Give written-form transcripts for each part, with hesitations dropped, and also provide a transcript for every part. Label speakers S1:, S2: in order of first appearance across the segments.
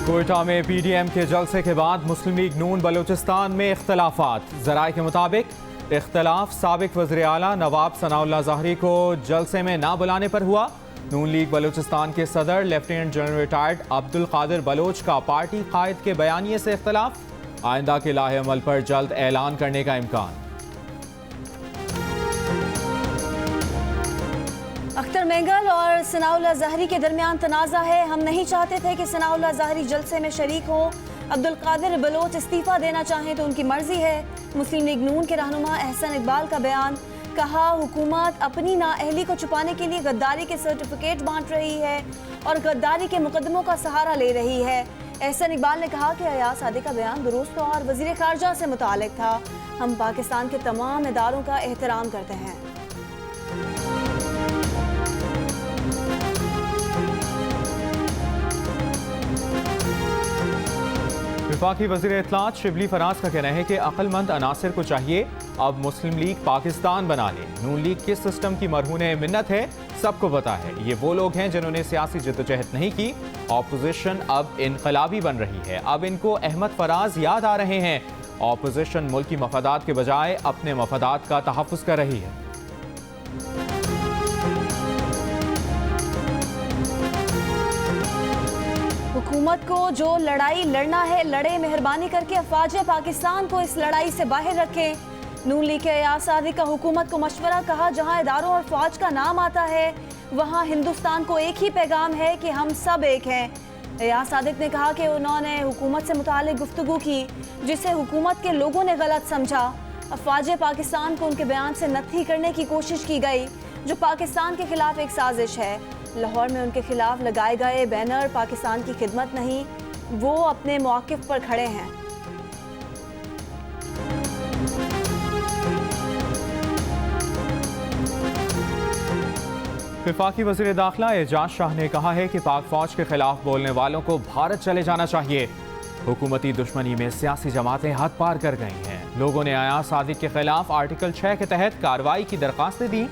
S1: कोयटा में पीडीएम के जलसे के बाद मुस्लिम लीग नून बलूचिस्तान में इख्तलाफात। ज़राए के मुताबिक इख्तलाफ साबिक वज़ीर आला नवाब सनाउल्लाह ज़ाहरी को जलसे में ना बुलाने पर हुआ। नून लीग बलूचिस्तान के सदर lieutenant general retired Abdul Qadir Baloch का पार्टी कायद के बयानिए से इख्तलाफ। आइंदा के लाहे अमल पर जल्द ऐलान करने का इम्कान।
S2: अख्तर मेंगल और सनाउल्लाह ज़ाहरी के दरमियान तनाज़ा है। हम नहीं चाहते थे कि सनाउल्लाह ज़ाहरी जलसे में शरीक हो। अब्दुल कादिर बलोच इस्तीफ़ा देना चाहें तो उनकी मर्जी है। मुस्लिम लीग नून के रहनुमा एहसन इकबाल का बयान। कहा, हुकूमत अपनी नाअहली को छुपाने के लिए गद्दारी के सर्टिफिकेट बांट रही है और गद्दारी के मुकदमों का सहारा ले रही है। एहसन इकबाल ने कहा कि अयाज सादिक का बयान दुरुस्त और वज़ीर ख़ारजा से मुतालिक था। हम पाकिस्तान के तमाम इदारों का एहतराम करते हैं।
S1: वफाकी वज़ीर इत्तलात शिबली फराज का कहना है कि अक्लमंद अनासर को चाहिए अब मुस्लिम लीग पाकिस्तान बना ले। नून लीग किस सिस्टम की मरहूने मिन्नत है सबको पता है। ये वो लोग हैं जिन्होंने सियासी जद्दोजहद नहीं की। ऑपोजिशन अब इनकलाबी बन रही है। अब इनको अहमद फराज याद आ रहे हैं। ऑपोजिशन मुल्क की मफादात के बजाय अपने मफादात का तहफ़्फ़ुज़ कर रही है।
S2: हुकूमत को जो लड़ाई लड़ना है लड़े। मेहरबानी करके अफवाज पाकिस्तान को इस लड़ाई से बाहर रखें। नून लीग के अयाज सादिक का हुकूमत को मशवरा। कहा, जहां इदारों और फौज का नाम आता है वहां हिंदुस्तान को एक ही पैगाम है कि हम सब एक हैं। अयाज सादिक ने कहा कि उन्होंने हुकूमत से मुतालिक गुफ्तगू की जिसे हुकूमत के लोगों ने गलत समझा। अफवाज पाकिस्तान को उनके बयान से नत्थी करने की कोशिश की गई जो पाकिस्तान के खिलाफ एक साजिश है। लाहौर में उनके खिलाफ लगाए गए बैनर पाकिस्तान की खिदमत नहीं, वो अपने मौक़िफ़ पर खड़े हैं।
S1: वफाकी वज़ीर दाखिला एजाज शाह ने कहा है कि पाक फौज के खिलाफ बोलने वालों को भारत चले जाना चाहिए। हुकूमती दुश्मनी में सियासी जमातें हद पार कर गई हैं। लोगों ने अयाज सादिक के खिलाफ आर्टिकल 6 के तहत कार्रवाई की दरख्वास्तें दी।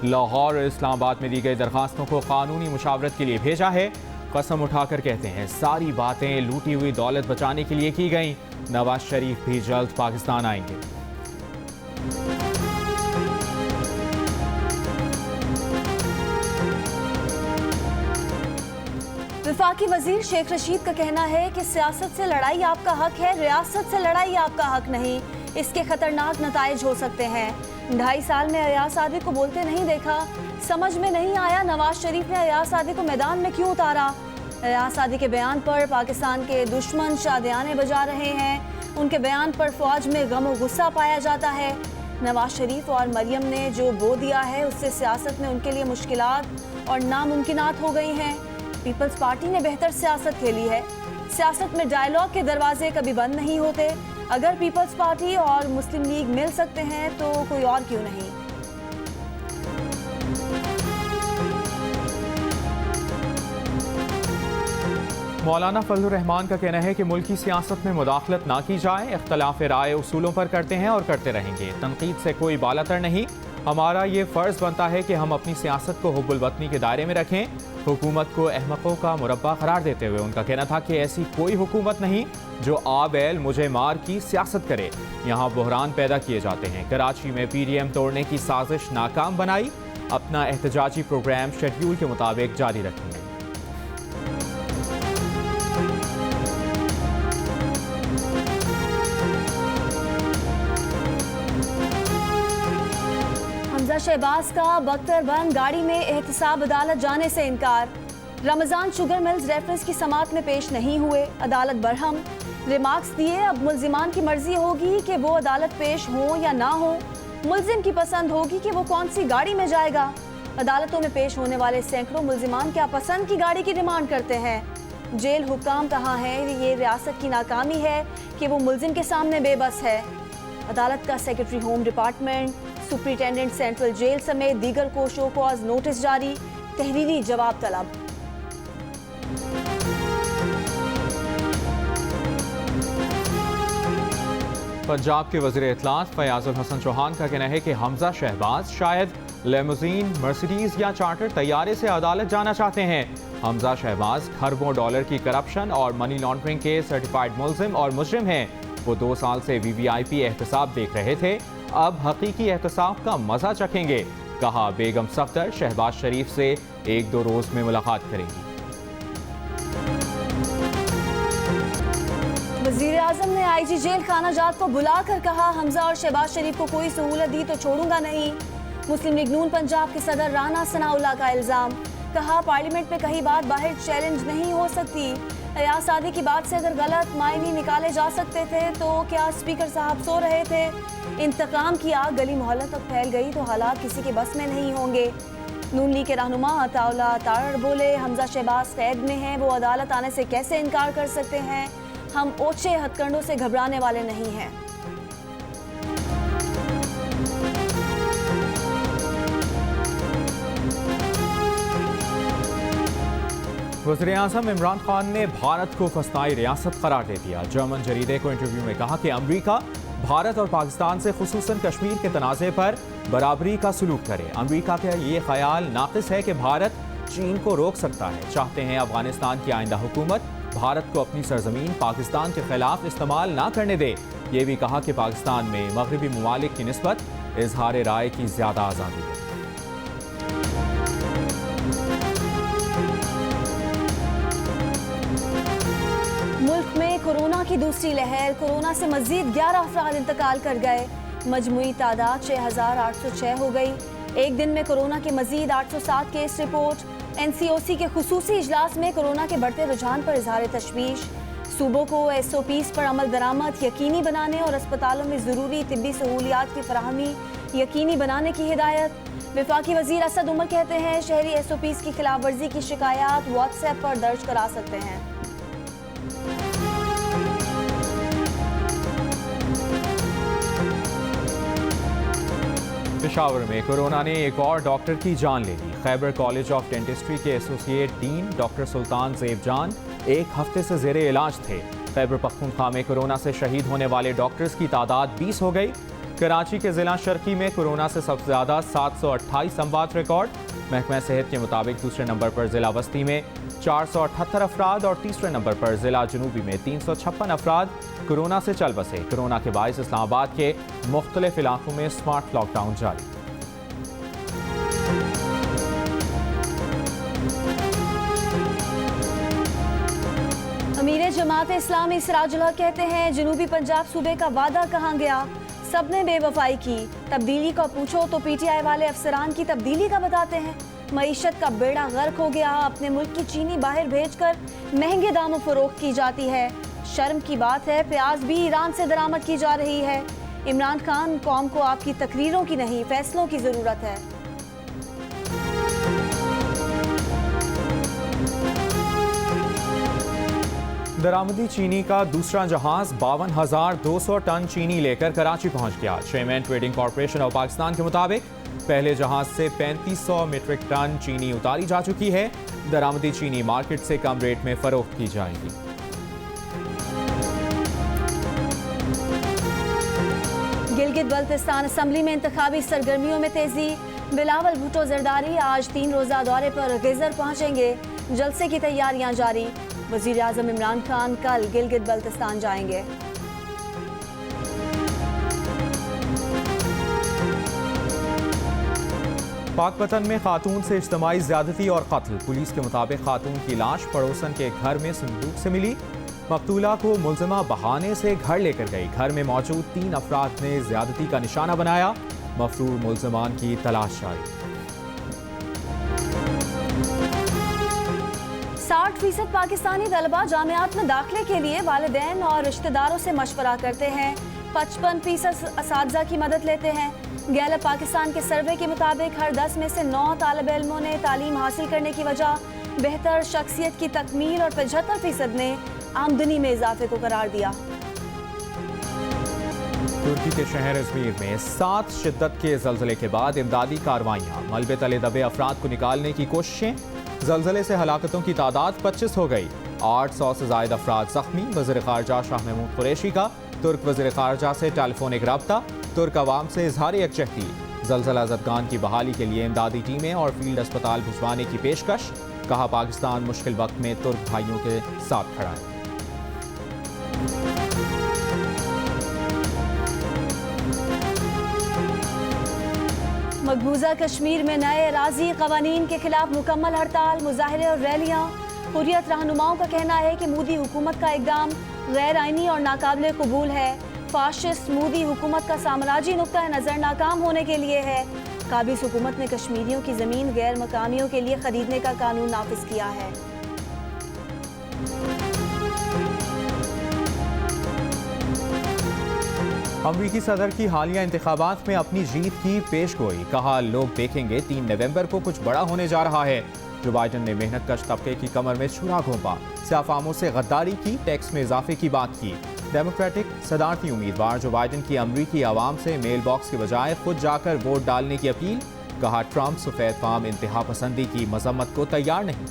S1: लाहौर और इस्लामाबाद में दी गई दरखास्तों को कानूनी मुशावरत के लिए भेजा है। कसम उठाकर कहते हैं सारी बातें लूटी हुई दौलत बचाने के लिए की गई। नवाज शरीफ भी जल्द पाकिस्तान आएंगे।
S2: वफाकी वजीर शेख रशीद का कहना है कि सियासत से लड़ाई आपका हक है, रियासत से लड़ाई आपका हक नहीं। इसके खतरनाक नताइज हो सकते हैं। 2.5 साल में अयाज सादिक को बोलते नहीं देखा। समझ में नहीं आया नवाज शरीफ ने अयाज सादिक को मैदान में क्यों उतारा। अयाज सादिक के बयान पर पाकिस्तान के दुश्मन शादियाने बजा रहे हैं। उनके बयान पर फौज में गम और गुस्सा पाया जाता है। नवाज शरीफ और मरियम ने जो बो दिया है उससे सियासत में उनके लिए मुश्किलात और नामुमकिनात हो गई हैं। पीपल्स पार्टी ने बेहतर सियासत खेली है। सियासत में डायलॉग के दरवाजे कभी बंद नहीं होते। अगर पीपल्स पार्टी और मुस्लिम लीग मिल सकते हैं तो कोई और क्यों नहीं।
S1: मौलाना फजलुर रहमान का कहना है कि मुल्की सियासत में मुदाखलत ना की जाए। इख्तलाफ राय उसूलों पर करते हैं और करते रहेंगे। तनकीद से कोई बालातर नहीं। हमारा ये फ़र्ज़ बनता है कि हम अपनी सियासत को हुब्बुल वतनी के दायरे में रखें। हुकूमत को अहमकों का मुरब्बा करार देते हुए उनका कहना था कि ऐसी कोई हुकूमत नहीं जो आ बैल मुझे मार की सियासत करे। यहाँ बहरान पैदा किए जाते हैं। कराची में पीडीएम तोड़ने की साजिश नाकाम बनाई। अपना एहतजाजी प्रोग्राम शेड्यूल के मुताबिक जारी रखेंगे।
S2: शहबाज का बख्तरबंद गाड़ी में एहतसाब अदालत जाने से इनकार। रमजान शुगर मिल्स रेफरेंस की समात में पेश नहीं हुए। अदालत बरहम। रिमार्क्स दिए, अब मुल्जिमान की मर्जी होगी कि वो अदालत पेश हो या ना हो। मुल्जिम की पसंद होगी कि वो कौन सी गाड़ी में जाएगा। अदालतों में पेश होने वाले सैकड़ों मुल्जिमान क्या पसंद की गाड़ी की डिमांड करते हैं। जेल हुक्काम कहा है ये रियासत की नाकामी है कि वो मुल्जिम के सामने बेबस है। अदालत का secretary home department, superintendent central jail समेत दीगर को शो कॉज नोटिस जारी। तहरीरी जवाब तलब।
S1: पंजाब के वज़ीर इत्तलात फयाजुल हसन चौहान का कहना है कि हमजा शहबाज शायद लेमोजीन, मर्सिडीज या चार्टर तैयारे से अदालत जाना चाहते हैं। हमजा शहबाज खरबों डॉलर की करप्शन और मनी लॉन्ड्रिंग के सर्टिफाइड मुलजिम और मुजरिम हैं। वो 2 साल से VVIP एहतसाब देख रहे थे, अब हकीकी एहतसाब का मजा चखेंगे। कहा बेगम सफदर शहबाज शरीफ से 1-2 रोज में मुलाकात करेंगी।
S2: वजीर आजम ने IG जेल खानाजात को बुलाकर कहा, हमजा और शहबाज शरीफ को कोई सहूलत दी तो छोड़ूंगा नहीं। मुस्लिम लीग नून पंजाब के सदर राना सनाउल्लाह का इल्जाम, कहा पार्लियामेंट में कहीं बात बाहर चैलेंज नहीं हो सकती। अयाज सादी की बात से अगर गलत मायने निकाले जा सकते थे तो क्या स्पीकर साहब सो रहे थे? इंतकाम की आग गली मोहल्ला तक फैल गई तो हालात किसी के बस में नहीं होंगे। नून लीग के रहनुमा अताउल्लाह तारड़ बोले, हमजा शहबाज कैद में हैं, वो अदालत आने से कैसे इनकार कर सकते हैं? हम ओछे हथकंडों से घबराने वाले नहीं हैं।
S1: वज़ीर-ए-आज़म इमरान खान ने भारत को फस्ताई रियासत करार दे दिया। जर्मन जरीदे को इंटरव्यू में कहा कि अमरीका भारत और पाकिस्तान से खुसूसन कश्मीर के तनाज़े पर बराबरी का सलूक करे। अमरीका का ये ख्याल नाक़िस है कि भारत चीन को रोक सकता है। चाहते हैं अफगानिस्तान की आइंदा हुकूमत भारत को अपनी सरजमीन पाकिस्तान के खिलाफ इस्तेमाल ना करने दे। ये भी कहा कि पाकिस्तान में मगरबी ममालिक की निस्बत इजहार राय की ज़्यादा आज़ादी है।
S2: मुल्क में कोरोना की दूसरी लहर, कोरोना से मजीद 11 अफराद इंतकाल कर गए। मजमूई तादाद 6,806 हो गई। एक दिन में कोरोना के मजीद 807 केस रिपोर्ट। NCOC के खुसूसी इजलास में कोरोना के बढ़ते रुझान पर इजहार तशवीश। सूबों को SOPs पर अमल दरामद यकीनी बनाने और अस्पतालों में ज़रूरी तिब्बी सहूलियात की फराहमी यकीनी बनाने की हिदायत। वफाकी वजीर असद उमर कहते हैं, शहरी SOPs की खिलाफ वर्जी की शिकायत WhatsApp पर दर्ज करा सकते हैं।
S1: पेशावर में कोरोना ने एक और डॉक्टर की जान ले ली। खैबर कॉलेज ऑफ डेंटिस्ट्री के एसोसिएट डीन डॉक्टर सुल्तान ज़ेब जान 1 हफ्ते से ज़ेरे इलाज थे। खैबर पख्तूनख्वा में कोरोना से शहीद होने वाले डॉक्टर्स की तादाद 20 हो गई। कराची के ज़िला शर्की में कोरोना से सबसे ज़्यादा 728 अमवात रिकॉर्ड। महकमा सेहत के मुताबिक दूसरे नंबर पर ज़िला बस्ती में 478 अफराद और तीसरे नंबर पर ज़िला जनूबी में 356 अफराद कोरोना से चल बसे। कोरोना के बायस इस्लामाबाद के मुख्तलिफ इलाकों में स्मार्ट लॉकडाउन जारी।
S2: अमीर जमात इस्लामी सिराजुल हक कहते हैं, जनूबी पंजाब सूबे का वादा कहाँ गया? सबने बेवफाई की। तब्दीली का पूछो तो PTI वाले अफसरान की तब्दीली का बताते हैं। मईशत का बेड़ा गर्क हो गया। अपने मुल्क की चीनी बाहर भेजकर महंगे दामों फरोख्त की जाती है। शर्म की बात है, प्याज भी ईरान से दरामद की जा रही है। इमरान खान, कौम को आपकी तकरीरों की नहीं फैसलों की जरूरत है।
S1: दरामदी चीनी का दूसरा जहाज 52,200 टन चीनी लेकर कराची पहुंच गया। Chairman trading corporation of Pakistan के मुताबिक पहले जहाज से 3500 मीट्रिक टन चीनी उतारी जा चुकी है। दरामदी चीनी मार्केट से कम रेट में फरोख्त की जाएगी।
S2: गिलगित बल्तिस्तान असम्बली में इंतखाबी सरगर्मियों में तेजी। बिलावल भुट्टो जरदारी आज 3 रोजा दौरे पर गिजर पहुंचेंगे। जलसे की तैयारियां जारी। वजीर आजम इमरान खान कल गिलगित बल्तिस्तान जाएंगे।
S1: पाकपतन में खातून से इज्तिमाई ज्यादती और कत्ल। पुलिस के मुताबिक खातून की लाश पड़ोसन के घर में संदूक से मिली। मकतूला को मुलजिमा बहाने से घर लेकर गई। घर में मौजूद 3 अफराद ने ज्यादती का निशाना बनाया। मफरूर मुलजिमान की तलाश जारी।
S2: 60% पाकिस्तानी तलबा जामियात में दाखिले के लिए वालिदैन और रिश्तेदारों से मशवरा करते हैं। 55% असातिज़ा की मदद लेते हैं। गैलप पाकिस्तान के सर्वे के मुताबिक हर 10 में से 9 तालिब इल्मों ने तालीम हासिल करने की वजह बेहतर शख्सियत की तकमील और 75% ने आमदनी में इजाफे को करार दिया।
S1: तुर्की के शहर इज़मीर में 7 शिद्दत के ज़लज़ले के बाद इमदादी कार्रवाइयाँ। मलबे तले दबे अफराद को निकालने की कोशिशें। ज़लज़ले से हलाकतों की तादाद 25 हो गई। 800 से ज़ायद अफराद जख्मी। वज़ीर ख़ारजा शाह महमूद कुरैशी का तुर्क वज़ीर ख़ारजा से टेलीफोनिक रब्ता। तुर्क अवाम से इजहार यकजहती। ज़लज़ला ज़दगान की बहाली के लिए इमदादी टीमें और फील्ड अस्पताल भिजवाने की पेशकश। कहा पाकिस्तान मुश्किल वक्त में तुर्क भाइयों के साथ खड़ा है।
S2: मकबूजा कश्मीर में नए राजी कवानीन के खिलाफ मुकम्मल हड़ताल, मुजाहरे और रैलियां। हुर्रियत रहनुमाओं का कहना है कि मोदी हुकूमत का इकदाम गैर आइनी और नाकाबिले कबूल है। फाशिस्ट मोदी हुकूमत का साम्राज्यी नुक्ता नज़र नाकाम होने के लिए है। काबिज हुकूमत ने कश्मीरियों की ज़मीन गैर मकामियों के लिए खरीदने का कानून नाफिज किया है।
S1: अमरीकी सदर की हालिया इंतखाबात में अपनी जीत की पेशगोई, कहा लोग देखेंगे 3 नवंबर को कुछ बड़ा होने जा रहा है। जो बाइडन ने मेहनत कश तबके की कमर में छुरा घोंपा, सियाफामों से गद्दारी की, टैक्स में इजाफे की बात की। डेमोक्रेटिक सदारती उम्मीदवार जो बाइडन की अमरीकी आवाम से मेल बॉक्स के बजाय खुद जाकर वोट डालने की अपील, कहा ट्रंप सफेद फार्म इंतहा पसंदी की मजम्मत को तैयार नहीं।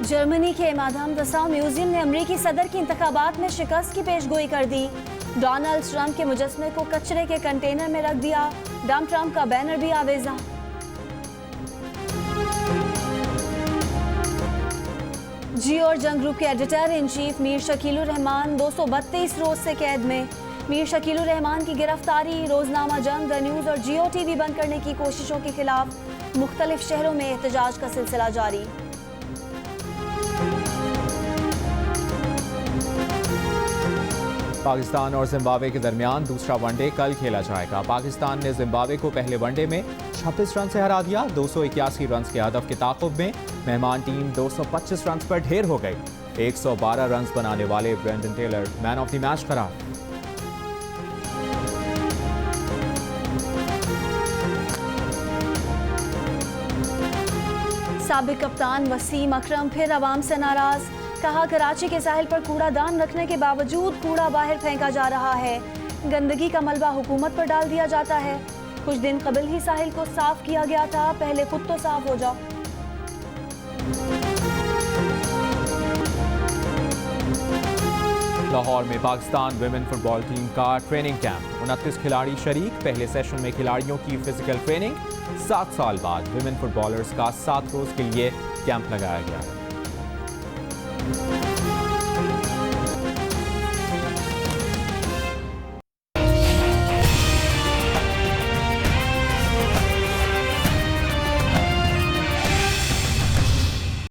S2: जर्मनी के मादाम दसाउ म्यूजियम ने अमरीकी सदर की इंतखाबात में शिकस्त की पेशगोई कर दी। डोनाल्ड ट्रंप के मुजस्मे को कचरे के कंटेनर में रख दिया। डम ट्रंप का बैनर भी आवेजा। जियो और जंग ग्रुप के editor in chief Mir Shakilur Rahman 232 रोज से कैद में। मीर शकीलुर रहमान की गिरफ्तारी, रोजनामा जंग, द न्यूज और जियो टीवी बंद करने की कोशिशों के खिलाफ मुख्तलिफ शहरों में एहतजाज का सिलसिला जारी।
S1: पाकिस्तान और जिम्बाब्वे के दरमियान दूसरा वनडे कल खेला जाएगा। पाकिस्तान ने जिम्बाब्वे को पहले वनडे में 36 रन से हरा दिया। 281 रन के हदफ के ताक़ुब में मेहमान टीम 225 रन पर ढेर हो गई। 112 रन बनाने वाले Brendan Taylor man of the match करार।
S2: साबिक कप्तान वसीम अकरम फिर अवाम से नाराज, कहा कराची के साहिल पर कूड़ादान रखने के बावजूद कूड़ा बाहर फेंका जा रहा है। गंदगी का मलबा हुकूमत पर डाल दिया जाता है। कुछ दिन कबल ही साहिल को साफ किया गया था, पहले खुद तो साफ हो जाओ।
S1: लाहौर में पाकिस्तान विमेन फुटबॉल टीम का ट्रेनिंग कैंप, 29 खिलाड़ी शरीक। पहले सेशन में खिलाड़ियों की फिजिकल ट्रेनिंग। 7 साल बाद विमेन फुटबॉलर्स का 7 रोज के लिए कैंप लगाया गया है।